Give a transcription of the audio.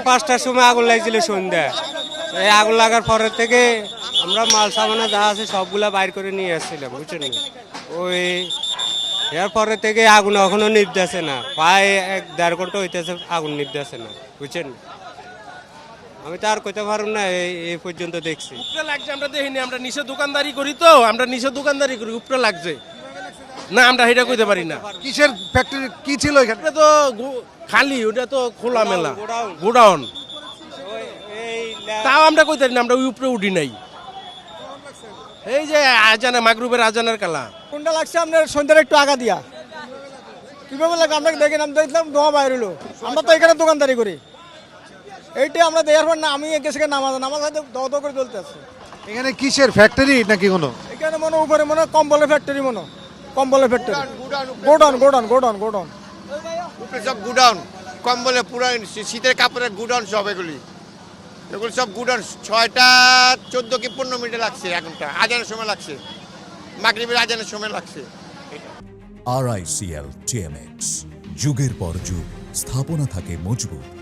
5টার সময় আগুন লাগছিল সন্ধ্যা। এই আগুন লাগার পরের থেকে আমরা মাল সামানা যা আছে সবগুলা বাইর করে নিয়ে আসছিলাম, বুঝছেন। ওই এর পরে থেকে আগুন এখনো নিভতেছে না, প্রায় 1-1.5 ঘন্টা হইতেছে আগুন নিভতেছে না, বুঝছেন। আমি তো আর কইতে পারব না, এই পর্যন্ত দেখছি। উপরে লাগছে আমরা দেখিনি, আমরা নিচে দোকানদারি করি তো, আমরা নিচে দোকানদারি করি, উপরে লাগছে না, আমরা এটা কইতে পারি না। কিসের ফ্যাক্টরি কি ছিল এখানে? এটা তো খালি, ওটা তো খোলা মেলা গোডাউন, তাও আমরা কইতে পারি না, আমরা ওই উপরে উঠি নাই। এই যে আজানে মাগরুবের আজানের কালা কোনটা লাগছে আপনার সন্ধ্যার একটু আগা দিয়া কিভাবে লাগে আমরা দেখেন, আমি দেখলাম ধোঁয়া বাইর হলো। আমরা তো এখানে দোকানদারি করি, এইটাই আমরা দেওয়ার পর না আমি গেছে নামাজ হাতে দো করে চলতে আসছে। এখানে কিসের ফ্যাক্টরি নাকি কোনো? এখানে মনে উপরে মনে কম্বলের ফ্যাক্টরি, মনে কম্বলের factory, godown godown godown godown উপরে সব গুডাউন, কম্বলে পুরো শীতের কাপড়ের গুডাউন সব এগুলি সব গুডাউন। 6টা 14 কি 15 মিনিটে লাগছে, এখনটা আজানের সময় লাগছে, মাগরিবের আজানের সময় লাগছে। RICL TMX, যুগের পর যুগ স্থাপনা থাকে মজবুত।